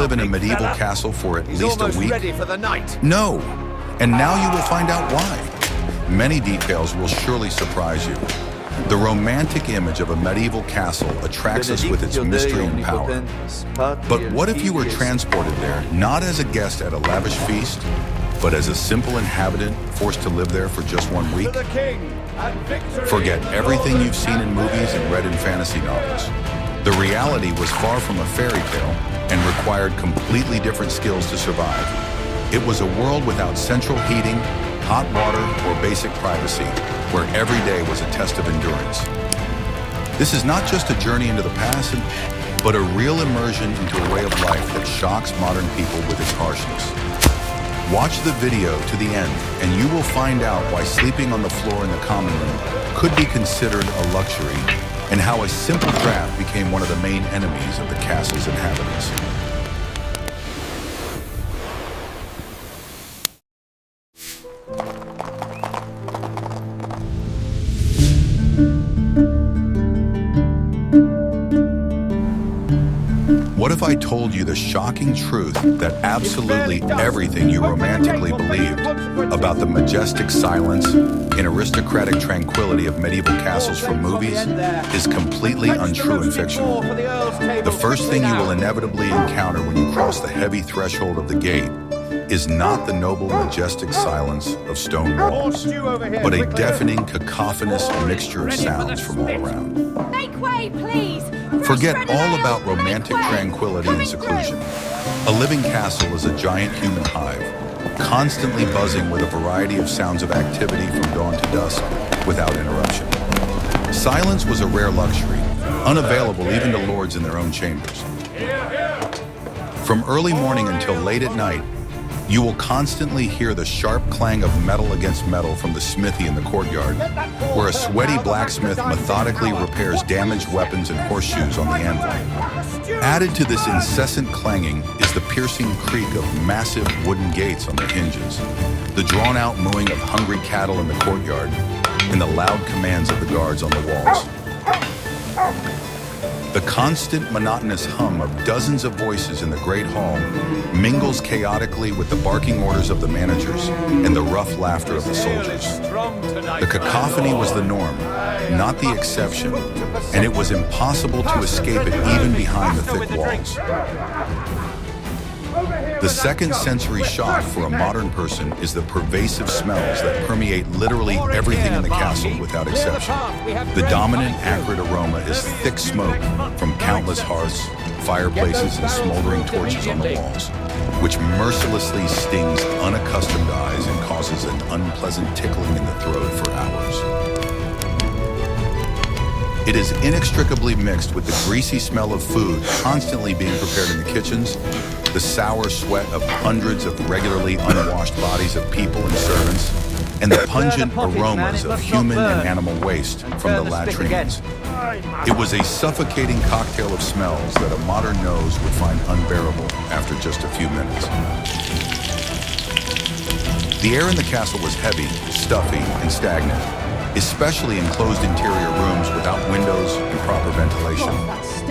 live in a medieval castle for at least a week? Ready for the night. No. And now you will find out why. Many details will surely surprise you. The romantic image of a medieval castle attracts us with its mystery and power. But what if you were transported there, not as a guest at a lavish feast, but as a simple inhabitant forced to live there for just 1 week? Forget everything you've seen in movies and read in fantasy novels. The reality was far from a fairy tale and required completely different skills to survive. It was a world without central heating, hot water, or basic privacy, where every day was a test of endurance. This is not just a journey into the past, but a real immersion into a way of life that shocks modern people with its harshness. Watch the video to the end, and you will find out why sleeping on the floor in the common room could be considered a luxury, and how a simple draft became one of the main enemies of the castle's inhabitants. What if I told you the shocking truth that absolutely everything you romantically believed about the majestic silence and aristocratic tranquility of medieval castles from movies is completely untrue and fictional? The first thing you will inevitably encounter when you cross the heavy threshold of the gate is not the noble, majestic silence of stone walls, but a deafening, cacophonous mixture of sounds from all around. Make way, please! Forget all about romantic tranquility and seclusion. A living castle is a giant human hive, constantly buzzing with a variety of sounds of activity from dawn to dusk without interruption. Silence was a rare luxury, unavailable even to lords in their own chambers. From early morning until late at night, you will constantly hear the sharp clang of metal against metal from the smithy in the courtyard, where a sweaty blacksmith methodically repairs damaged weapons and horseshoes on the anvil. Added to this incessant clanging is the piercing creak of massive wooden gates on the hinges, the drawn-out mooing of hungry cattle in the courtyard, and the loud commands of the guards on the walls. The constant, monotonous hum of dozens of voices in the Great Hall mingles chaotically with the barking orders of the managers and the rough laughter of the soldiers. The cacophony was the norm, not the exception, and it was impossible to escape it even behind the thick walls. The second sensory shock for a modern person is the pervasive smells that permeate literally everything in the castle without exception. The dominant acrid aroma is thick smoke from countless hearths, fireplaces, and smoldering torches on the walls, which mercilessly stings unaccustomed eyes and causes an unpleasant tickling in the throat for hours. It is inextricably mixed with the greasy smell of food constantly being prepared in the kitchens, the sour sweat of hundreds of regularly unwashed bodies of people and servants, and the pungent aromas of human and animal waste from the latrines. It was a suffocating cocktail of smells that a modern nose would find unbearable after just a few minutes. The air in the castle was heavy, stuffy, and stagnant, especially in closed interior rooms without windows and proper ventilation.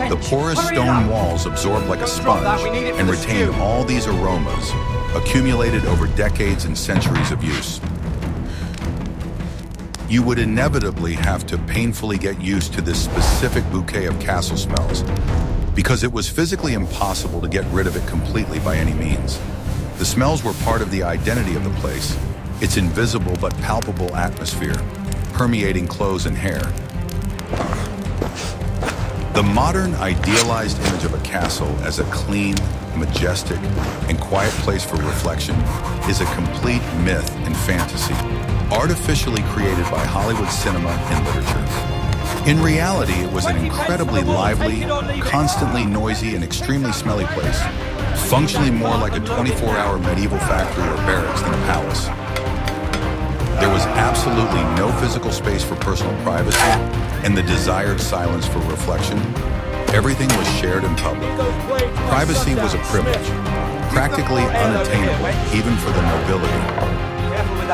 The porous stone walls absorbed like a sponge and retained all these aromas, accumulated over decades and centuries of use. You would inevitably have to painfully get used to this specific bouquet of castle smells, because it was physically impossible to get rid of it completely by any means. The smells were part of the identity of the place, its invisible but palpable atmosphere, permeating clothes and hair. The modern, idealized image of a castle as a clean, majestic, and quiet place for reflection is a complete myth and fantasy, artificially created by Hollywood cinema and literature. In reality, it was an incredibly lively, constantly noisy, and extremely smelly place, functionally more like a 24-hour medieval factory or barracks than a palace. There was absolutely no physical space for personal privacy and the desired silence for reflection. Everything was shared in public. Privacy was a privilege, practically unattainable even for the nobility.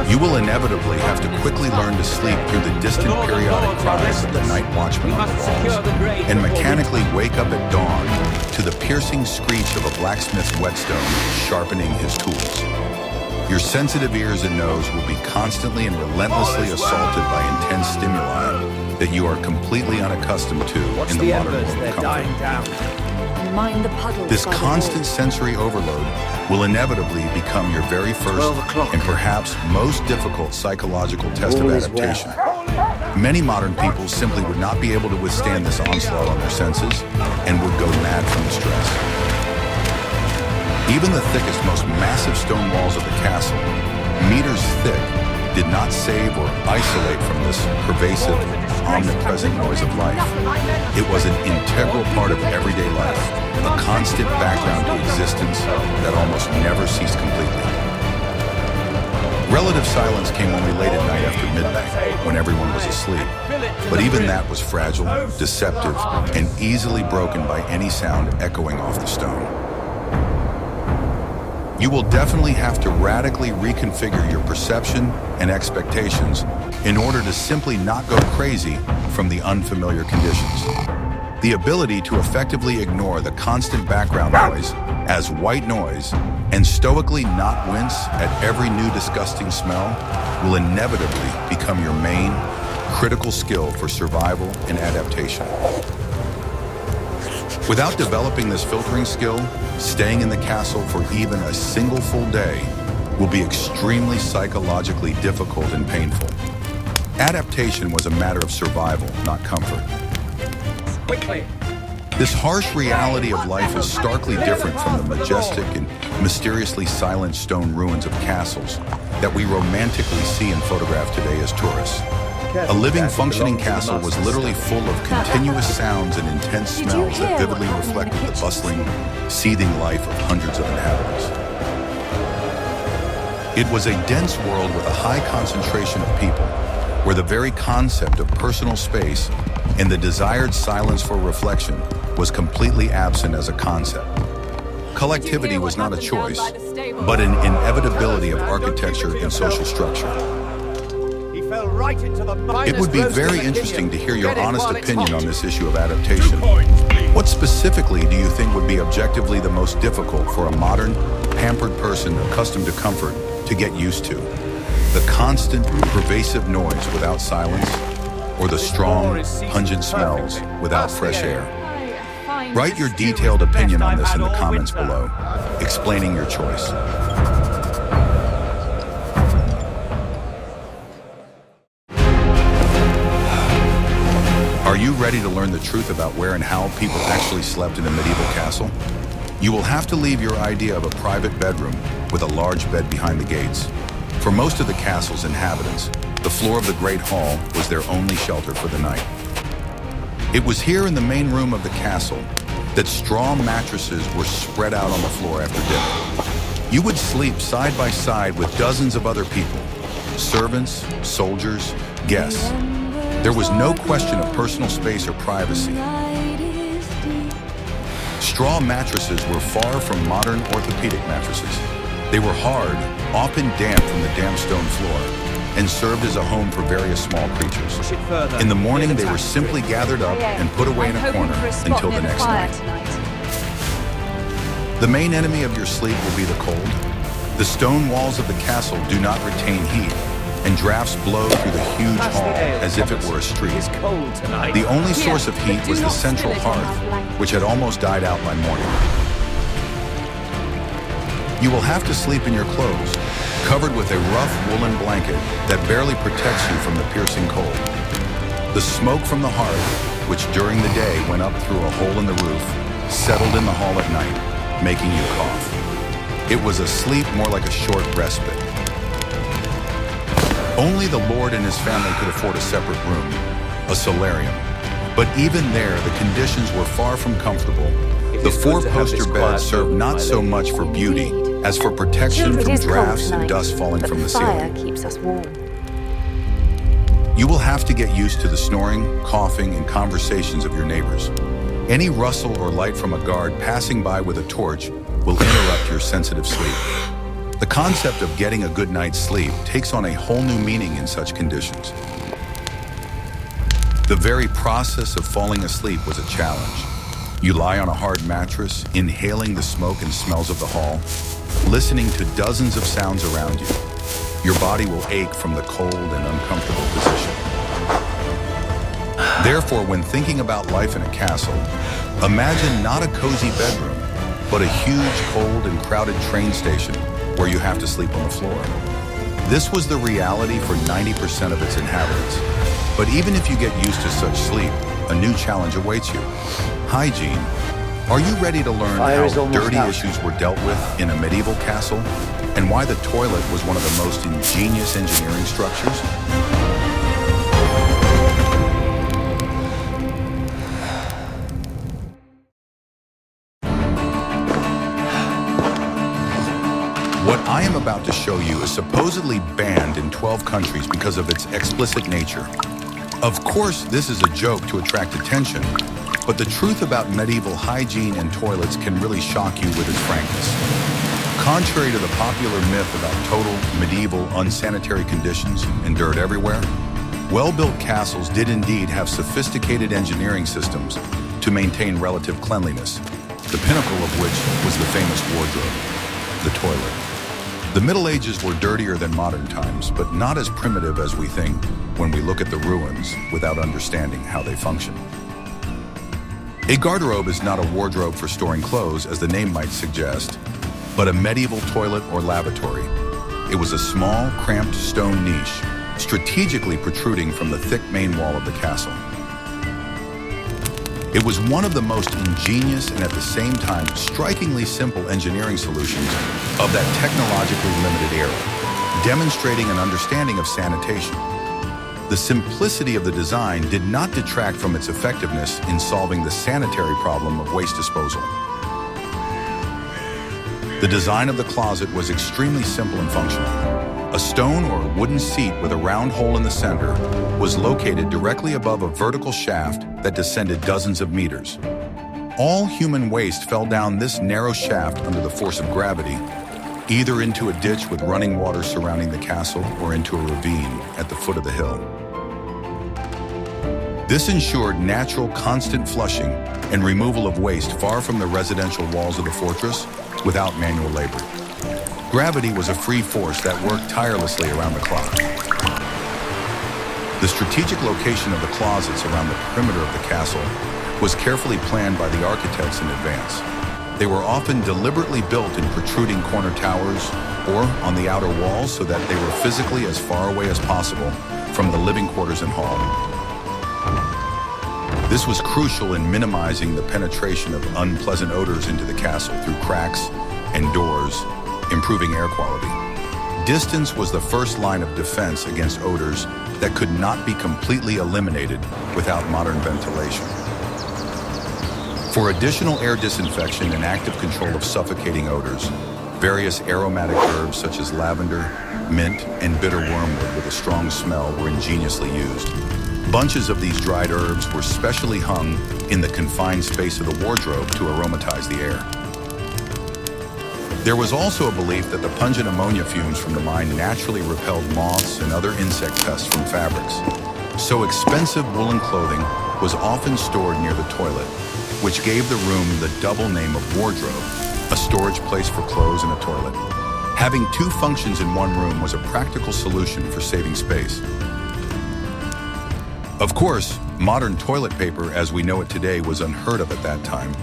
You will inevitably have to quickly learn to sleep through the distant periodic cries of the night watchman on the walls, and mechanically wake up at dawn to the piercing screech of a blacksmith's whetstone sharpening his tools. Your sensitive ears and nose will be constantly and relentlessly assaulted by intense stimuli that you are completely unaccustomed to in the modern world of comfort. Mind the puddles. This constant sensory overload will inevitably become your very first and perhaps most difficult psychological test of adaptation. Many modern people simply would not be able to withstand this onslaught on their senses and would go mad from the stress. Even the thickest, most massive stone walls of the castle, meters thick, did not save or isolate from this pervasive, omnipresent noise of life. It was an integral part of everyday life, a constant background to existence that almost never ceased completely. Relative silence came only late at night after midnight, when everyone was asleep. But even that was fragile, deceptive, and easily broken by any sound echoing off the stone. You will definitely have to radically reconfigure your perception and expectations in order to simply not go crazy from the unfamiliar conditions. The ability to effectively ignore the constant background noise as white noise and stoically not wince at every new disgusting smell will inevitably become your main, critical skill for survival and adaptation. Without developing this filtering skill, staying in the castle for even a single full day will be extremely psychologically difficult and painful. Adaptation was a matter of survival, not comfort. Quickly. This harsh reality of life is starkly different from the majestic and mysteriously silent stone ruins of castles that we romantically see and photograph today as tourists. A living, functioning castle was literally full of continuous sounds and intense smells that vividly reflected the bustling, seething life of hundreds of inhabitants. It was a dense world with a high concentration of people, where the very concept of personal space and the desired silence for reflection was completely absent as a concept. Collectivity was not a choice, but an inevitability of architecture and social structure. It would be very interesting to hear your honest opinion on this issue of adaptation. What specifically do you think would be objectively the most difficult for a modern, pampered person accustomed to comfort to get used to? The constant, pervasive noise without silence, or the strong, pungent smells without fresh air? Write your detailed opinion on this in the comments below, explaining your choice. Are you ready to learn the truth about where and how people actually slept in a medieval castle? You will have to leave your idea of a private bedroom with a large bed behind the gates. For most of the castle's inhabitants, the floor of the Great Hall was their only shelter for the night. It was here in the main room of the castle that straw mattresses were spread out on the floor after dinner. You would sleep side by side with dozens of other people, servants, soldiers, guests. There was no question of personal space or privacy. Straw mattresses were far from modern orthopedic mattresses. They were hard, often damp from the damp stone floor, and served as a home for various small creatures. In the morning, they were simply gathered up and put away in a corner until the next night. The main enemy of your sleep will be the cold. The stone walls of the castle do not retain heat, and drafts blow through the huge hall as if it were a street. The only source of heat was the central hearth, which had almost died out by morning. You will have to sleep in your clothes, covered with a rough woolen blanket that barely protects you from the piercing cold. The smoke from the hearth, which during the day went up through a hole in the roof, settled in the hall at night, making you cough. It was a sleep more like a short respite. Only the Lord and his family could afford a separate room, a solarium. But even there, the conditions were far from comfortable. The four-poster bed served not so much for beauty as for protection from drafts and dust falling from the ceiling. Keeps us warm. You will have to get used to the snoring, coughing, and conversations of your neighbors. Any rustle or light from a guard passing by with a torch will interrupt your sensitive sleep. The concept of getting a good night's sleep takes on a whole new meaning in such conditions. The very process of falling asleep was a challenge. You lie on a hard mattress, inhaling the smoke and smells of the hall, listening to dozens of sounds around you. Your body will ache from the cold and uncomfortable position. Therefore, when thinking about life in a castle, imagine not a cozy bedroom, but a huge, cold, and crowded train station where you have to sleep on the floor. This was the reality for 90% of its inhabitants. But even if you get used to such sleep, a new challenge awaits you. Hygiene. Are you ready to learn how dirty issues were dealt with in a medieval castle and why the toilet was one of the most ingenious engineering structures? What I am about to show you is supposedly banned in 12 countries because of its explicit nature. Of course, this is a joke to attract attention, but the truth about medieval hygiene and toilets can really shock you with its frankness. Contrary to the popular myth about total, medieval, unsanitary conditions and dirt everywhere, well-built castles did indeed have sophisticated engineering systems to maintain relative cleanliness, the pinnacle of which was the famous wardrobe, the toilet. The Middle Ages were dirtier than modern times, but not as primitive as we think when we look at the ruins without understanding how they function. A garderobe is not a wardrobe for storing clothes, as the name might suggest, but a medieval toilet or lavatory. It was a small, cramped stone niche, strategically protruding from the thick main wall of the castle. It was one of the most ingenious and at the same time strikingly simple engineering solutions of that technologically limited era, demonstrating an understanding of sanitation. The simplicity of the design did not detract from its effectiveness in solving the sanitary problem of waste disposal. The design of the closet was extremely simple and functional. A stone or wooden seat with a round hole in the center was located directly above a vertical shaft that descended dozens of meters. All human waste fell down this narrow shaft under the force of gravity, either into a ditch with running water surrounding the castle or into a ravine at the foot of the hill. This ensured natural, constant flushing and removal of waste far from the residential walls of the fortress without manual labor. Gravity was a free force that worked tirelessly around the clock. The strategic location of the closets around the perimeter of the castle was carefully planned by the architects in advance. They were often deliberately built in protruding corner towers or on the outer walls so that they were physically as far away as possible from the living quarters and hall. This was crucial in minimizing the penetration of unpleasant odors into the castle through cracks and doors, improving air quality. Distance was the first line of defense against odors that could not be completely eliminated without modern ventilation. For additional air disinfection and active control of suffocating odors, various aromatic herbs such as lavender, mint, and bitter wormwood with a strong smell were ingeniously used. Bunches of these dried herbs were specially hung in the confined space of the wardrobe to aromatize the air. There was also a belief that the pungent ammonia fumes from the mine naturally repelled moths and other insect pests from fabrics. So expensive woolen clothing was often stored near the toilet, which gave the room the double name of wardrobe, a storage place for clothes and a toilet. Having two functions in one room was a practical solution for saving space. Of course, modern toilet paper as we know it today was unheard of at that time.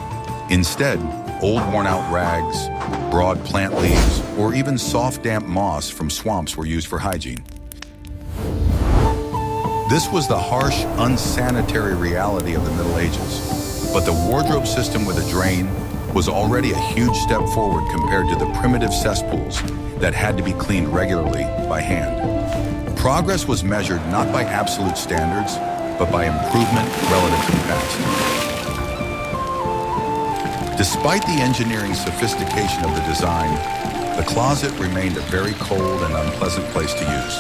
Instead, old worn-out rags, broad plant leaves, or even soft damp moss from swamps were used for hygiene. This was the harsh, unsanitary reality of the Middle Ages. But the wardrobe system with a drain was already a huge step forward compared to the primitive cesspools that had to be cleaned regularly by hand. Progress was measured not by absolute standards, but by improvement relative to the past. Despite the engineering sophistication of the design, the closet remained a very cold and unpleasant place to use.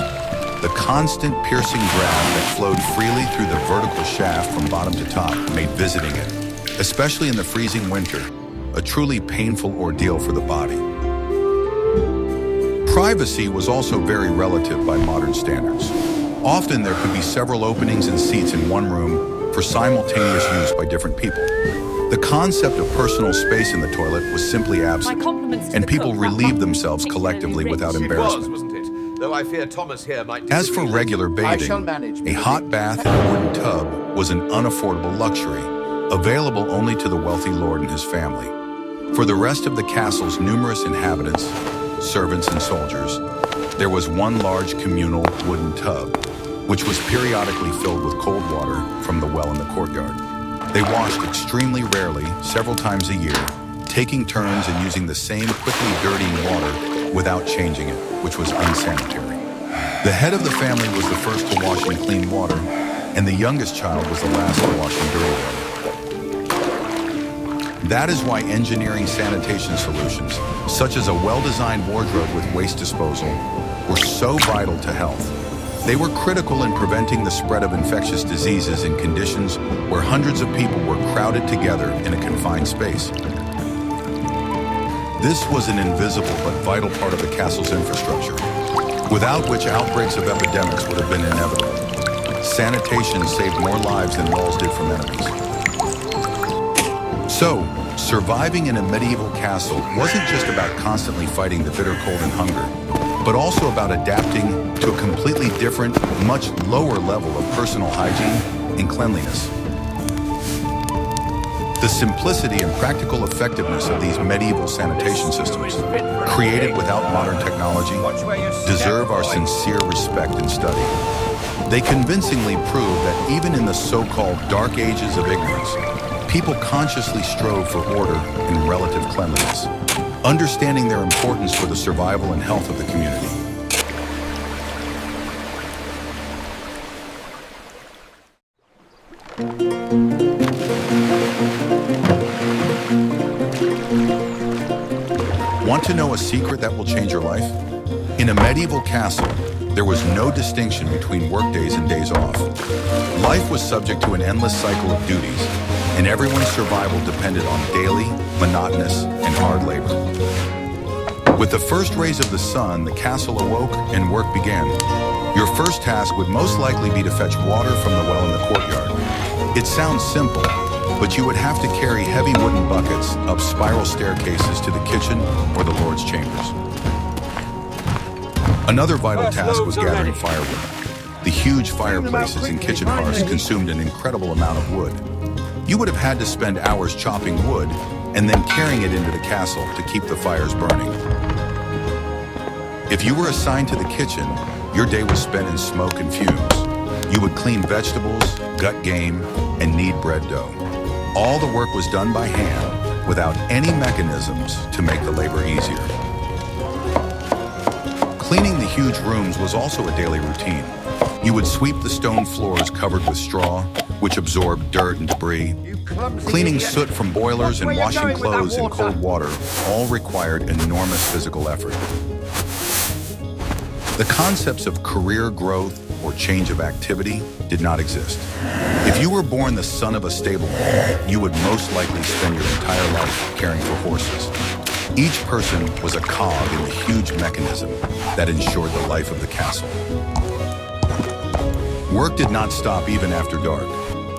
The constant piercing draft that flowed freely through the vertical shaft from bottom to top made visiting it, especially in the freezing winter, a truly painful ordeal for the body. Privacy was also very relative by modern standards. Often there could be several openings and seats in one room for simultaneous use by different people. The concept of personal space in the toilet was simply absent, and people relieved themselves collectively without embarrassment. Wasn't it? Though I fear Thomas here might As for regular bathing, a hot bath in a wooden tub was an unaffordable luxury, available only to the wealthy lord and his family. For the rest of the castle's numerous inhabitants, servants and soldiers, there was one large communal wooden tub, which was periodically filled with cold water from the well in the courtyard. They washed extremely rarely, several times a year, taking turns and using the same quickly dirtying water without changing it, which was unsanitary. The head of the family was the first to wash in clean water, and the youngest child was the last to wash in dirty water. That is why engineering sanitation solutions, such as a well-designed wardrobe with waste disposal, were so vital to health. They were critical in preventing the spread of infectious diseases in conditions where hundreds of people were crowded together in a confined space. This was an invisible but vital part of the castle's infrastructure, without which outbreaks of epidemics would have been inevitable. Sanitation saved more lives than walls did from enemies. So, surviving in a medieval castle wasn't just about constantly fighting the bitter cold and hunger, but also about adapting to a completely different, much lower level of personal hygiene and cleanliness. The simplicity and practical effectiveness of these medieval sanitation systems, created without modern technology, deserve our sincere respect and study. They convincingly prove that even in the so-called dark ages of ignorance, people consciously strove for order and relative cleanliness, understanding their importance for the survival and health of the community. Want to know a secret that will change your life? In a medieval castle, there was no distinction between workdays and days off. Life was subject to an endless cycle of duties, and everyone's survival depended on daily, monotonous, and hard labor. With the first rays of the sun, the castle awoke and work began. Your first task would most likely be to fetch water from the well in the courtyard. It sounds simple, but you would have to carry heavy wooden buckets up spiral staircases to the kitchen or the lord's chambers. Another vital task was gathering firewood. The huge fireplaces and kitchen hearths consumed an incredible amount of wood. You would have had to spend hours chopping wood and then carrying it into the castle to keep the fires burning. If you were assigned to the kitchen, your day was spent in smoke and fumes. You would clean vegetables, gut game, and knead bread dough. All the work was done by hand, without any mechanisms to make the labor easier. Cleaning the huge rooms was also a daily routine. You would sweep the stone floors covered with straw, which absorbed dirt and debris. Cleaning soot from boilers and washing clothes in cold water all required enormous physical effort. The concepts of career growth or change of activity did not exist. If you were born the son of a stableman, you would most likely spend your entire life caring for horses. Each person was a cog in the huge mechanism that ensured the life of the castle. Work did not stop even after dark.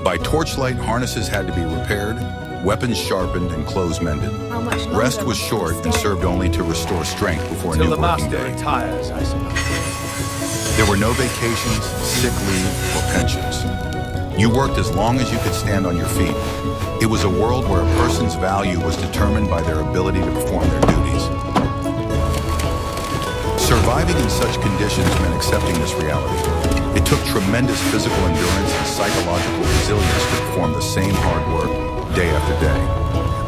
By torchlight, harnesses had to be repaired, weapons sharpened, and clothes mended. Rest was short and served only to restore strength before a new working day. Retires, I suppose. There were no vacations, sick leave, or pensions. You worked as long as you could stand on your feet. It was a world where a person's value was determined by their ability to perform their duties. Surviving in such conditions meant accepting this reality. It took tremendous physical endurance and psychological resilience to perform the same hard work day after day.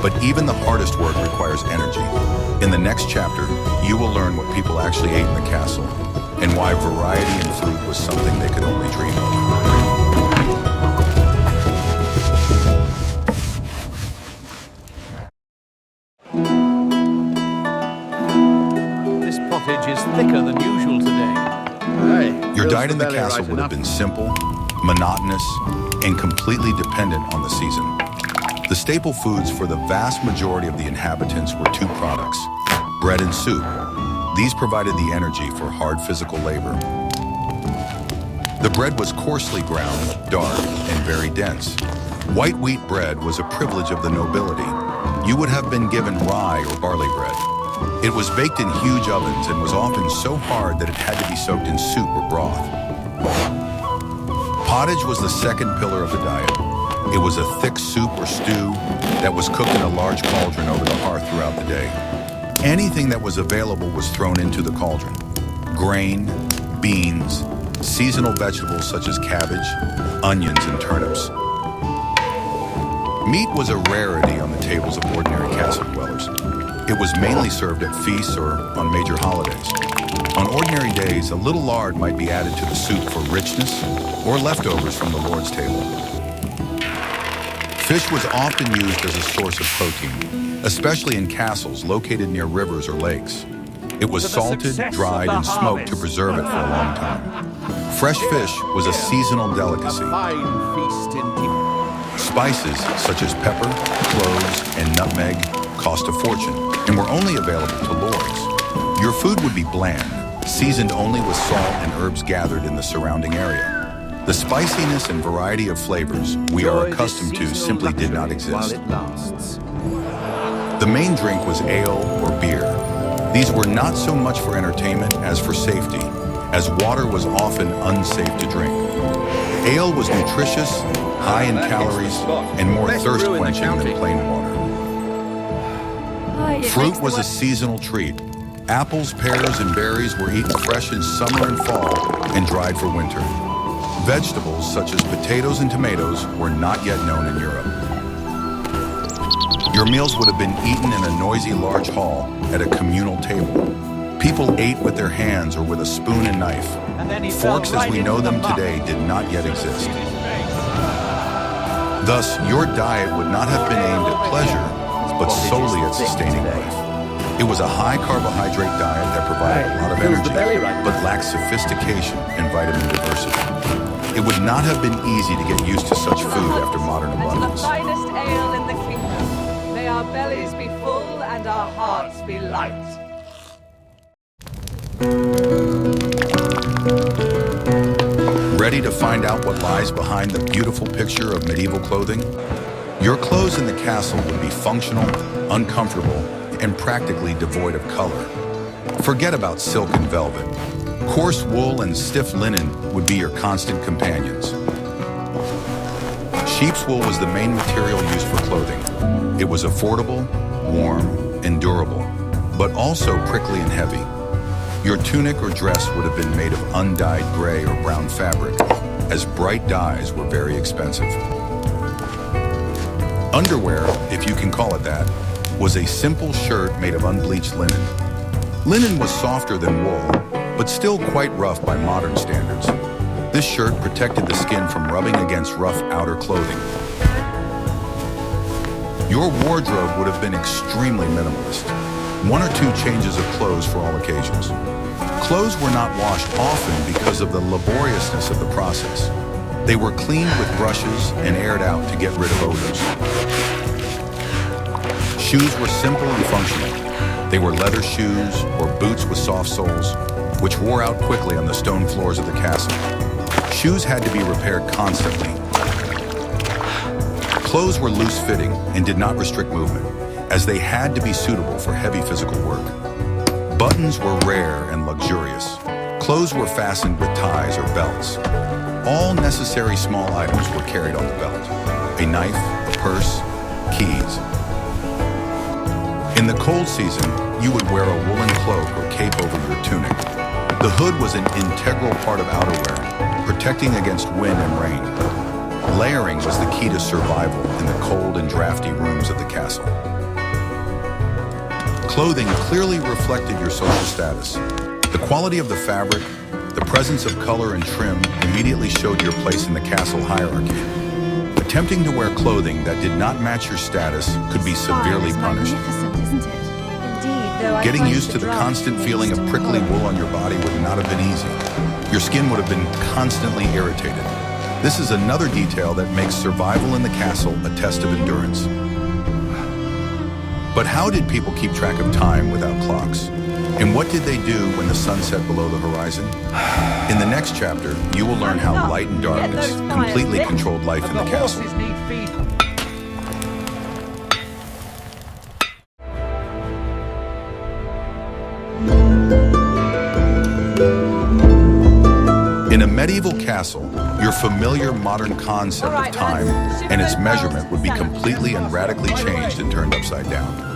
But even the hardest work requires energy. In the next chapter, you will learn what people actually ate in the castle and why variety in food was something they could only dream of. This pottage is thicker than usual today. Your diet in the castle would have been simple, monotonous, and completely dependent on the season. The staple foods for the vast majority of the inhabitants were two products, bread and soup. These provided the energy for hard physical labor. The bread was coarsely ground, dark, and very dense. White wheat bread was a privilege of the nobility. You would have been given rye or barley bread. It was baked in huge ovens and was often so hard that it had to be soaked in soup or broth. Pottage was the second pillar of the diet. It was a thick soup or stew that was cooked in a large cauldron over the hearth throughout the day. Anything that was available was thrown into the cauldron. Grain, beans, seasonal vegetables such as cabbage, onions, and turnips. Meat was a rarity on the tables of ordinary castle dwellers. It was mainly served at feasts or on major holidays. On ordinary days, a little lard might be added to the soup for richness or leftovers from the Lord's table. Fish was often used as a source of protein, especially in castles located near rivers or lakes. It was salted, dried, and smoked to preserve it for a long time. Fresh fish was a seasonal delicacy. Spices such as pepper, cloves, and nutmeg cost a fortune and were only available to lords. Your food would be bland, seasoned only with salt and herbs gathered in the surrounding area. The spiciness and variety of flavors we are accustomed to simply did not exist. The main drink was ale or beer. These were not so much for entertainment as for safety, as water was often unsafe to drink. Ale was nutritious, high in calories, and more thirst-quenching than plain water. Fruit was a seasonal treat. Apples, pears, and berries were eaten fresh in summer and fall and dried for winter. Vegetables such as potatoes and tomatoes were not yet known in Europe. Your meals would have been eaten in a noisy large hall at a communal table. People ate with their hands or with a spoon and knife. Forks as we know them today did not yet exist. Thus, your diet would not have been aimed at pleasure, but solely at sustaining life. It was a high-carbohydrate diet that provided a lot of energy, but lacked sophistication and vitamin diversity. It would not have been easy to get used to such food after modern abundance. The finest ale in the kingdom. May our bellies be full and our hearts be light. Ready to find out what lies behind the beautiful picture of medieval clothing? Your clothes in the castle would be functional, uncomfortable, and practically devoid of color. Forget about silk and velvet. Coarse wool and stiff linen would be your constant companions. Sheep's wool was the main material used for clothing. It was affordable, warm, and durable, but also prickly and heavy. Your tunic or dress would have been made of undyed gray or brown fabric, as bright dyes were very expensive. Underwear, if you can call it that, was a simple shirt made of unbleached linen. Linen was softer than wool, but still quite rough by modern standards. This shirt protected the skin from rubbing against rough outer clothing. Your wardrobe would have been extremely minimalist. 1 or 2 changes of clothes for all occasions. Clothes were not washed often because of the laboriousness of the process. They were cleaned with brushes and aired out to get rid of odors. Shoes were simple and functional. They were leather shoes or boots with soft soles, which wore out quickly on the stone floors of the castle. Shoes had to be repaired constantly. Clothes were loose-fitting and did not restrict movement, as they had to be suitable for heavy physical work. Buttons were rare and luxurious. Clothes were fastened with ties or belts. All necessary small items were carried on the belt. A knife, a purse, keys. In the cold season, you would wear a woolen cloak or cape over your tunic. The hood was an integral part of outerwear, protecting against wind and rain. Layering was the key to survival in the cold and drafty rooms of the castle. Clothing clearly reflected your social status. The quality of the fabric, the presence of color and trim immediately showed your place in the castle hierarchy. Attempting to wear clothing that did not match your status could be severely punished. Isn't it? Indeed, though I Getting find used to the drug constant makes feeling of it prickly horrible. wool on your body would not have been easy. Your skin would have been constantly irritated. This is another detail that makes survival in the castle a test of endurance. But how did people keep track of time without clocks? And what did they do when the sun set below the horizon? In the next chapter, you will learn how light and darkness completely controlled life in the castle. Horses need feed. In a medieval castle, your familiar modern concept of time and its measurement would be completely and radically changed and turned upside down.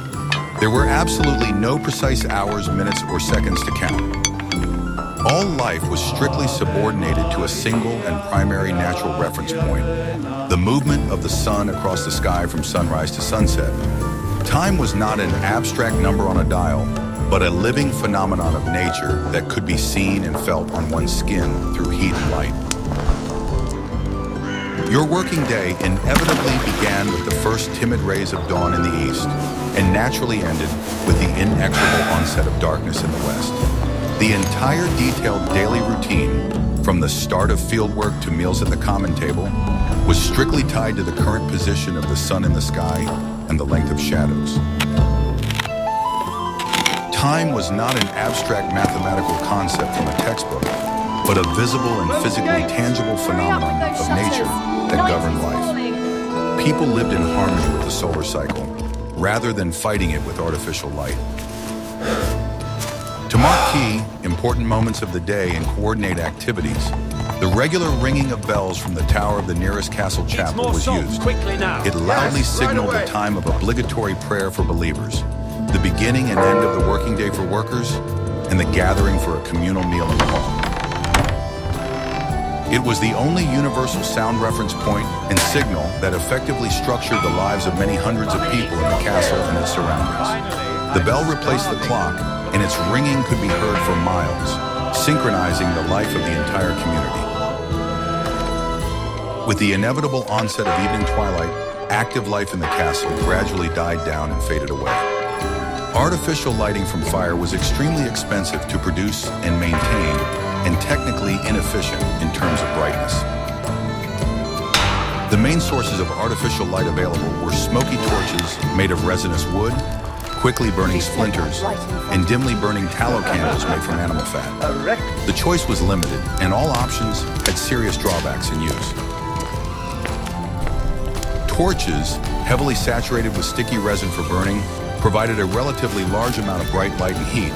There were absolutely no precise hours, minutes, or seconds to count. All life was strictly subordinated to a single and primary natural reference point, the movement of the sun across the sky from sunrise to sunset. Time was not an abstract number on a dial, but a living phenomenon of nature that could be seen and felt on one's skin through heat and light. Your working day inevitably began with the first timid rays of dawn in the east and naturally ended with the inexorable onset of darkness in the west. The entire detailed daily routine, from the start of fieldwork to meals at the common table, was strictly tied to the current position of the sun in the sky and the length of shadows. Time was not an abstract mathematical concept from a textbook, but a visible and physically tangible phenomenon of nature that governed life. People lived in harmony with the solar cycle, rather than fighting it with artificial light. To mark key, important moments of the day and coordinate activities, the regular ringing of bells from the tower of the nearest castle chapel was used. It loudly signaled the time of obligatory prayer for believers, the beginning and end of the working day for workers, and the gathering for a communal meal in the hall. It was the only universal sound reference point and signal that effectively structured the lives of many hundreds of people in the castle and its surroundings. The bell replaced the clock, and its ringing could be heard for miles, synchronizing the life of the entire community. With the inevitable onset of evening twilight, active life in the castle gradually died down and faded away. Artificial lighting from fire was extremely expensive to produce and maintain, and technically inefficient in terms of brightness. The main sources of artificial light available were smoky torches made of resinous wood, quickly burning splinters, and dimly burning tallow candles made from animal fat. The choice was limited, and all options had serious drawbacks in use. Torches, heavily saturated with sticky resin for burning, provided a relatively large amount of bright light and heat,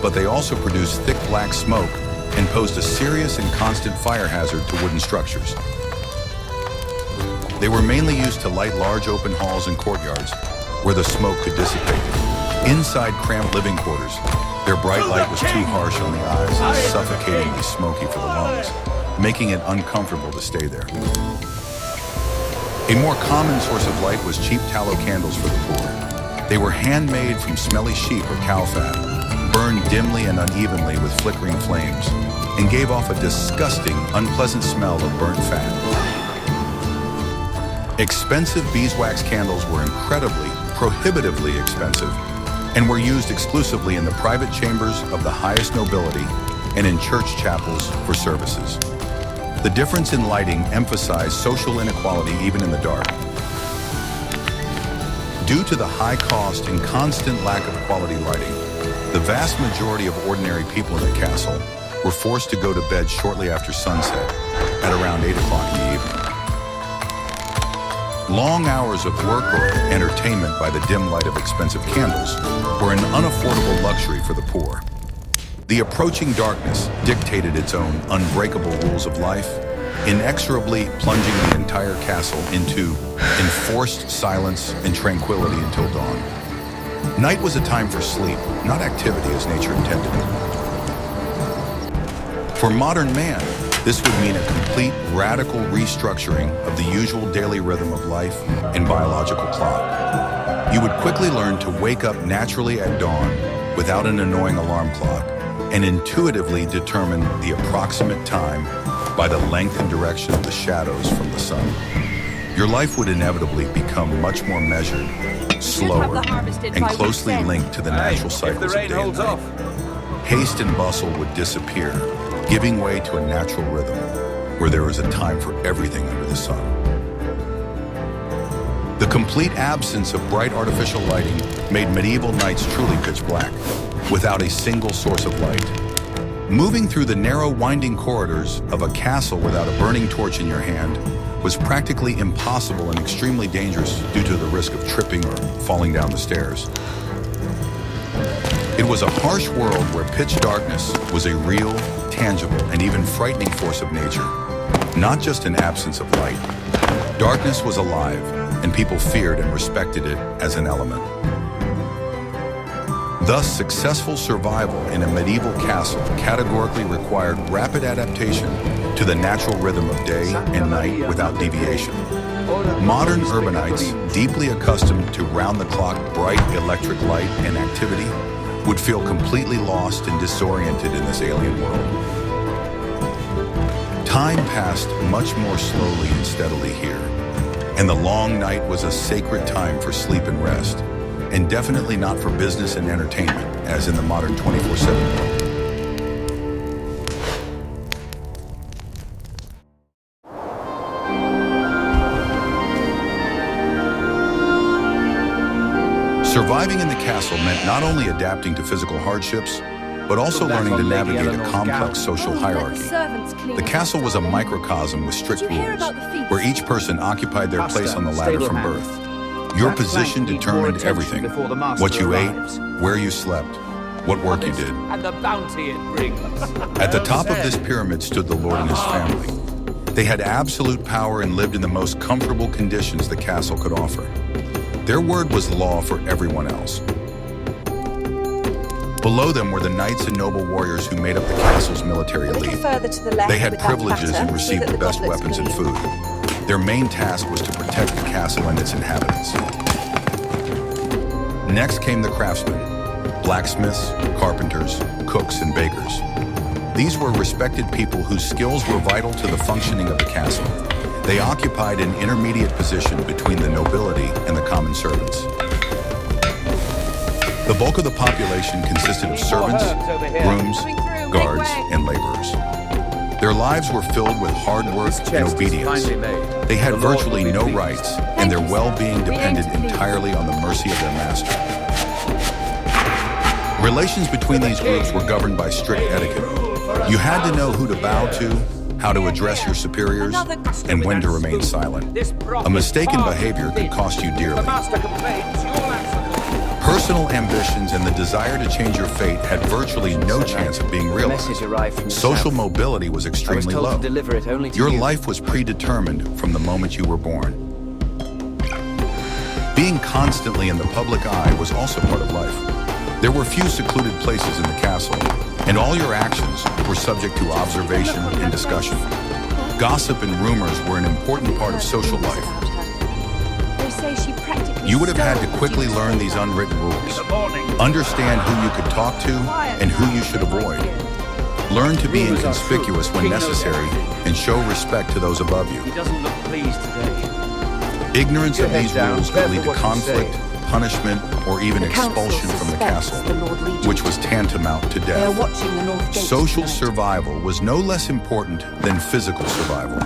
but they also produced thick black smoke and posed a serious and constant fire hazard to wooden structures. They were mainly used to light large open halls and courtyards where the smoke could dissipate. Inside cramped living quarters, their bright light was too harsh on the eyes and suffocatingly smoky for the lungs, making it uncomfortable to stay there. A more common source of light was cheap tallow candles for the poor. They were handmade from smelly sheep or cow fat, burned dimly and unevenly with flickering flames, and gave off a disgusting, unpleasant smell of burnt fat. Expensive beeswax candles were incredibly, prohibitively expensive, and were used exclusively in the private chambers of the highest nobility and in church chapels for services. The difference in lighting emphasized social inequality even in the dark. Due to the high cost and constant lack of quality lighting, the vast majority of ordinary people in the castle were forced to go to bed shortly after sunset, at around 8 o'clock in the evening. Long hours of work or entertainment by the dim light of expensive candles were an unaffordable luxury for the poor. The approaching darkness dictated its own unbreakable rules of life, inexorably plunging the entire castle into enforced silence and tranquility until dawn. Night was a time for sleep, not activity as nature intended. For modern man, this would mean a complete, radical restructuring of the usual daily rhythm of life and biological clock. You would quickly learn to wake up naturally at dawn without an annoying alarm clock, and intuitively determine the approximate time by the length and direction of the shadows from the sun. Your life would inevitably become much more measured, slower, and closely linked to the natural cycles of day and night. Haste and bustle would disappear, giving way to a natural rhythm where there is a time for everything under the sun. The complete absence of bright artificial lighting made medieval nights truly pitch black. without a single source of light. Moving through the narrow, winding corridors of a castle without a burning torch in your hand was practically impossible and extremely dangerous due to the risk of tripping or falling down the stairs. It was a harsh world where pitch darkness was a real, tangible, and even frightening force of nature, not just an absence of light. Darkness was alive, and people feared and respected it as an element. Thus, successful survival in a medieval castle categorically required rapid adaptation to the natural rhythm of day and night without deviation. Modern urbanites, deeply accustomed to round-the-clock bright electric light and activity, would feel completely lost and disoriented in this alien world. Time passed much more slowly and steadily here, and the long night was a sacred time for sleep and rest, and definitely not for business and entertainment, as in the modern 24/7 world. Surviving in the castle meant not only adapting to physical hardships, but also learning to navigate a complex social hierarchy. The castle was a microcosm with strict rules, where each person occupied their place on the ladder from birth. Your position determined everything: what you ate, where you slept, what work you did. And the bounty it brings. At the top of this pyramid stood the Lord and his family. They had absolute power and lived in the most comfortable conditions the castle could offer. Their word was law for everyone else. Below them were the knights and noble warriors who made up the castle's military elite. They had privileges and received the best weapons and food. Their main task was to protect the castle and its inhabitants. Next came the craftsmen: blacksmiths, carpenters, cooks, and bakers. These were respected people whose skills were vital to the functioning of the castle. They occupied an intermediate position between the nobility and the common servants. The bulk of the population consisted of servants, grooms, guards, and laborers. Their lives were filled with hard work and obedience. They had virtually no rights, and their well-being depended entirely on the mercy of their master. Relations between these groups were governed by strict etiquette. You had to know who to bow to, how to address your superiors, and when to remain silent. A mistaken behavior could cost you dearly. Personal ambitions and the desire to change your fate had virtually no chance of being realized. Social mobility was extremely low. Your life was predetermined from the moment you were born. Being constantly in the public eye was also part of life. There were few secluded places in the castle, and all your actions were subject to observation and discussion. Gossip and rumors were an important part of social life. You would have had to quickly learn these unwritten rules, understand who you could talk to and who you should avoid, learn to be inconspicuous when necessary, and show respect to those above you. He doesn't look pleased today. Ignorance of these rules could lead to conflict, punishment, or even expulsion from the castle, which was tantamount to death. Social survival was no less important than physical survival.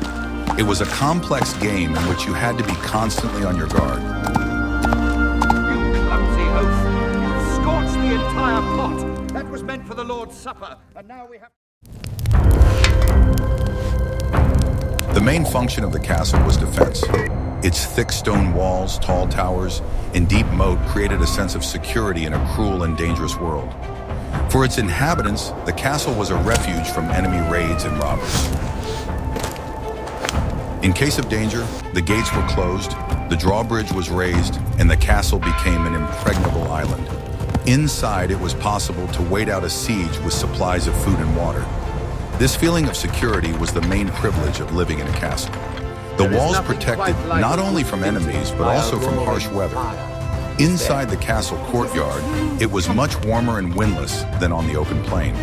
It was a complex game in which you had to be constantly on your guard. You clumsy oaf. You've scorched the entire pot. That was meant for the Lord's Supper, and now we have... The main function of the castle was defense. Its thick stone walls, tall towers, and deep moat created a sense of security in a cruel and dangerous world. For its inhabitants, the castle was a refuge from enemy raids and robbers. In case of danger, the gates were closed, the drawbridge was raised, and the castle became an impregnable island. Inside, it was possible to wait out a siege with supplies of food and water. This feeling of security was the main privilege of living in a castle. The walls protected not only from enemies, but also from harsh weather. Inside the castle courtyard, it was much warmer and windless than on the open plain.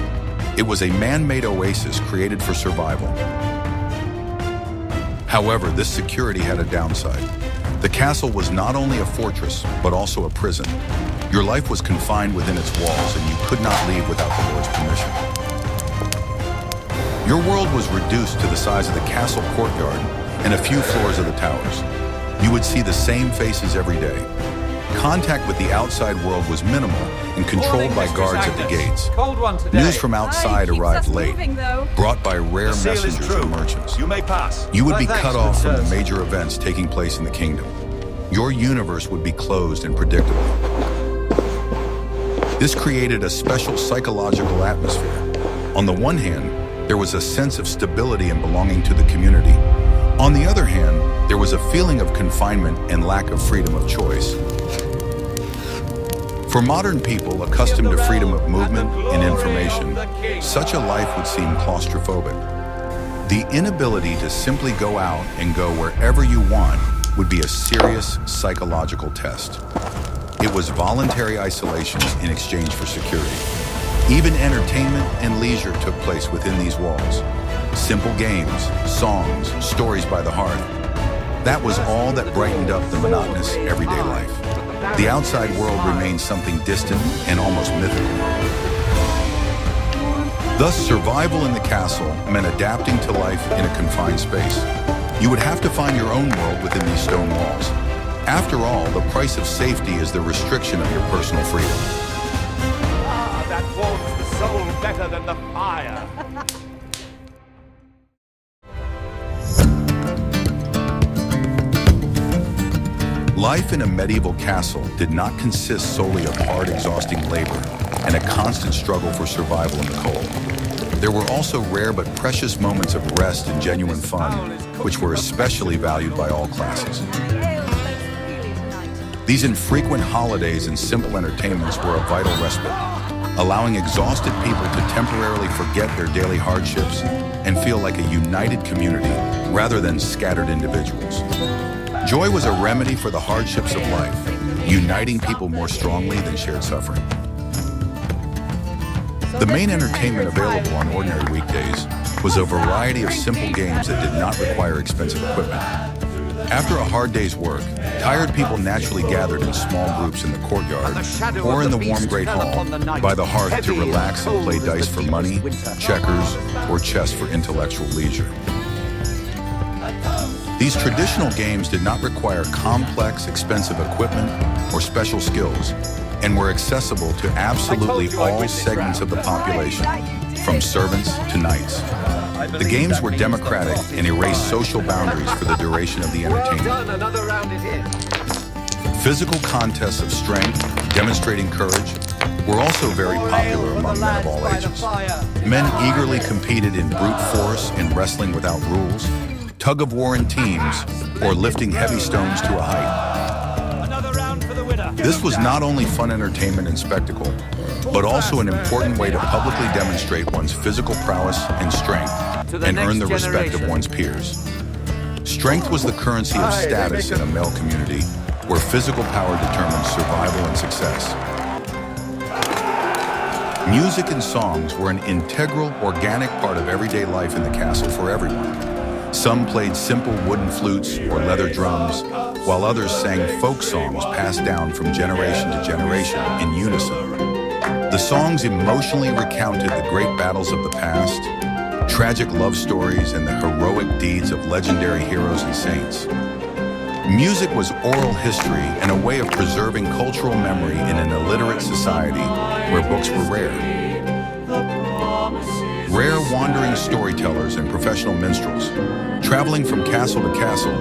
It was a man-made oasis created for survival. However, this security had a downside. The castle was not only a fortress, but also a prison. Your life was confined within its walls, and you could not leave without the Lord's permission. Your world was reduced to the size of the castle courtyard and a few floors of the towers. You would see the same faces every day. contact with the outside world was minimal and controlled by guards at the gates. Cold one today. News from outside Keeps arrived us late, moving, though. brought by rare The seal is messengers true. and merchants. You may pass. You would be Thanks, cut off good from the sirs. major events taking place in the kingdom. Your universe would be closed and predictable. This created a special psychological atmosphere. On the one hand, there was a sense of stability and belonging to the community. On the other hand, there was a feeling of confinement and lack of freedom of choice. For modern people accustomed to freedom of movement and information, such a life would seem claustrophobic. The inability to simply go out and go wherever you want would be a serious psychological test. It was voluntary isolation in exchange for security. Even entertainment and leisure took place within these walls. Simple games, songs, stories by the hearth. That was all that brightened up the monotonous everyday life. The outside world remained something distant and almost mythical. Thus, survival in the castle meant adapting to life in a confined space. You would have to find your own world within these stone walls. After all, the price of safety is the restriction of your personal freedom. Ah, that warms the soul better than the fire. Life in a medieval castle did not consist solely of hard, exhausting labor and a constant struggle for survival in the cold. There were also rare but precious moments of rest and genuine fun, which were especially valued by all classes. These infrequent holidays and simple entertainments were a vital respite, allowing exhausted people to temporarily forget their daily hardships and feel like a united community rather than scattered individuals. Joy was a remedy for the hardships of life, uniting people more strongly than shared suffering. The main entertainment available on ordinary weekdays was a variety of simple games that did not require expensive equipment. After a hard day's work, tired people naturally gathered in small groups in the courtyard or in the warm great hall by the hearth to relax and play dice for money, checkers, or chess for intellectual leisure. These traditional games did not require complex, expensive equipment or special skills, and were accessible to absolutely all segments of the population, from servants to knights. The games were democratic and erased social boundaries for the duration of the entertainment. Another round it is. Physical contests of strength, demonstrating courage, were also very popular among men of all ages. Men eagerly competed in brute force and wrestling without rules, tug-of-war in teams, or lifting heavy stones to a height. Another round for the winner. This was not only fun entertainment and spectacle, but also an important way to publicly demonstrate one's physical prowess and strength and earn the respect of one's peers. Strength was the currency of status in a male community where physical power determined survival and success. Music and songs were an integral, organic part of everyday life in the castle for everyone. Some played simple wooden flutes or leather drums, while others sang folk songs passed down from generation to generation in unison. The songs emotionally recounted the great battles of the past, tragic love stories, and the heroic deeds of legendary heroes and saints. Music was oral history and a way of preserving cultural memory in an illiterate society where books were rare. Rare wandering storytellers and professional minstrels, traveling from castle to castle,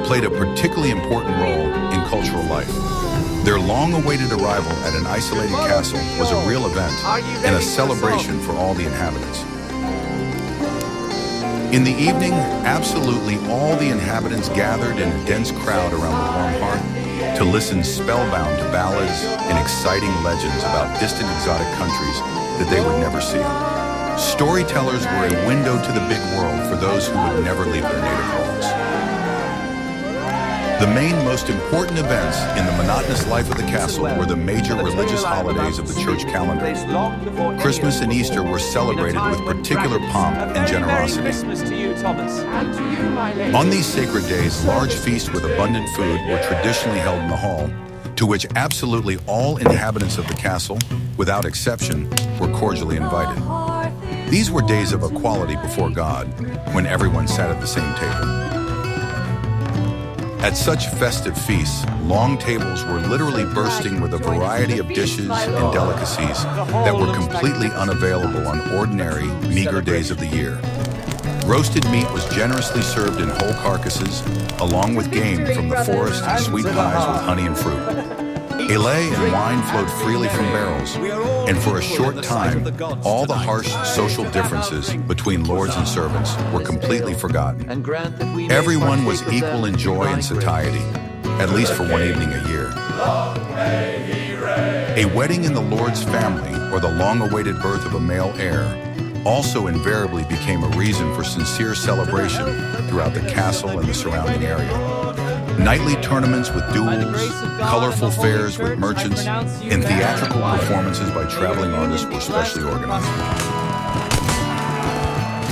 played a particularly important role in cultural life. Their long-awaited arrival at an isolated castle was a real event and a celebration for all the inhabitants. In the evening, absolutely all the inhabitants gathered in a dense crowd around the warm hearth to listen spellbound to ballads and exciting legends about distant exotic countries that they would never see. Storytellers were a window to the big world for those who would never leave their native homes. The main, most important events in the monotonous life of the castle were the major religious holidays of the church calendar. Christmas and Easter were celebrated with particular pomp and generosity. Christmas to you, Thomas. And to you, my lady. On these sacred days, large feasts with abundant food were traditionally held in the hall, to which absolutely all inhabitants of the castle, without exception, were cordially invited. These were days of equality before God, when everyone sat at the same table. At such festive feasts, long tables were literally bursting with a variety of dishes and delicacies that were completely unavailable on ordinary, meager days of the year. Roasted meat was generously served in whole carcasses, along with game from the forest and sweet pies with honey and fruit. Ale and wine flowed freely from barrels, and for a short time, all the harsh social differences between lords and servants were completely forgotten. Everyone was equal in joy and satiety, at least for one evening a year. A wedding in the lord's family, or the long-awaited birth of a male heir, also invariably became a reason for sincere celebration throughout the castle and the surrounding area. Nightly tournaments with duels, colorful fairs with merchants, and theatrical performances by traveling artists were specially organized.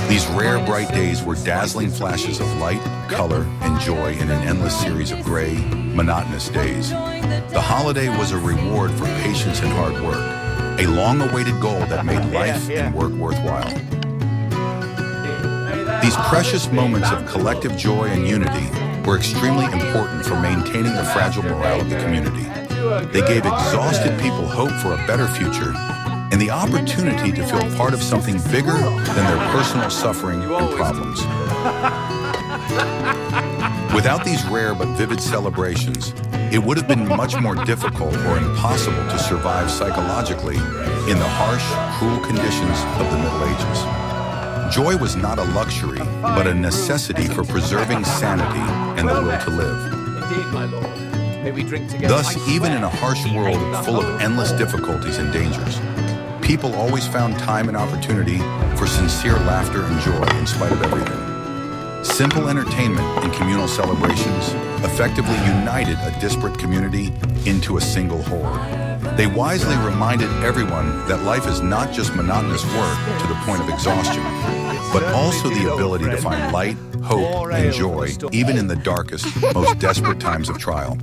These rare, bright days were dazzling flashes of light, color, and joy in an endless series of gray, monotonous days. The holiday was a reward for patience and hard work, a long-awaited goal that made life and work worthwhile. These precious moments of collective joy and unity were extremely important for maintaining the fragile morale of the community. They gave exhausted people hope for a better future and the opportunity to feel part of something bigger than their personal suffering and problems. Without these rare but vivid celebrations, it would have been much more difficult or impossible to survive psychologically in the harsh, cruel conditions of the Middle Ages. Joy was not a luxury, but a necessity for preserving sanity and the will to live. Indeed, my lord. May we drink together. Thus, even in a harsh world full of endless difficulties and dangers, people always found time and opportunity for sincere laughter and joy in spite of everything. Simple entertainment and communal celebrations effectively united a disparate community into a single whole. They wisely reminded everyone that life is not just monotonous work to the point of exhaustion, but also the ability to find light, hope, and joy even in the darkest, most desperate times of trial.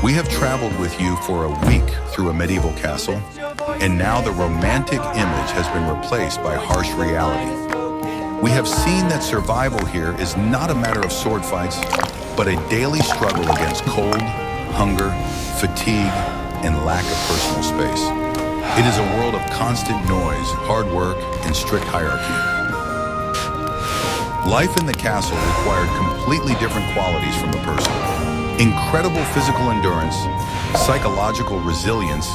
We have traveled with you for a week through a medieval castle, and now the romantic image has been replaced by harsh reality. We have seen that survival here is not a matter of sword fights, but a daily struggle against cold, hunger, fatigue, and lack of personal space. It is a world of constant noise, hard work, and strict hierarchy. Life in the castle required completely different qualities from the person. Incredible physical endurance, psychological resilience,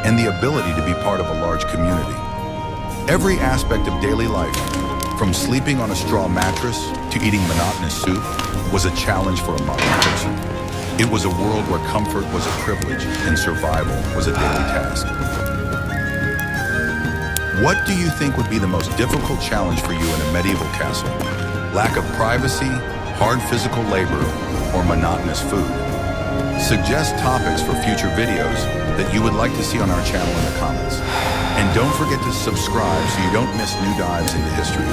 and the ability to be part of a large community. Every aspect of daily life, from sleeping on a straw mattress to eating monotonous soup, was a challenge for a modern person. It was a world where comfort was a privilege and survival was a daily task. What do you think would be the most difficult challenge for you in a medieval castle? Lack of privacy, hard physical labor, or monotonous food? Suggest topics for future videos that you would like to see on our channel in the comments. And don't forget to subscribe so you don't miss new dives into history.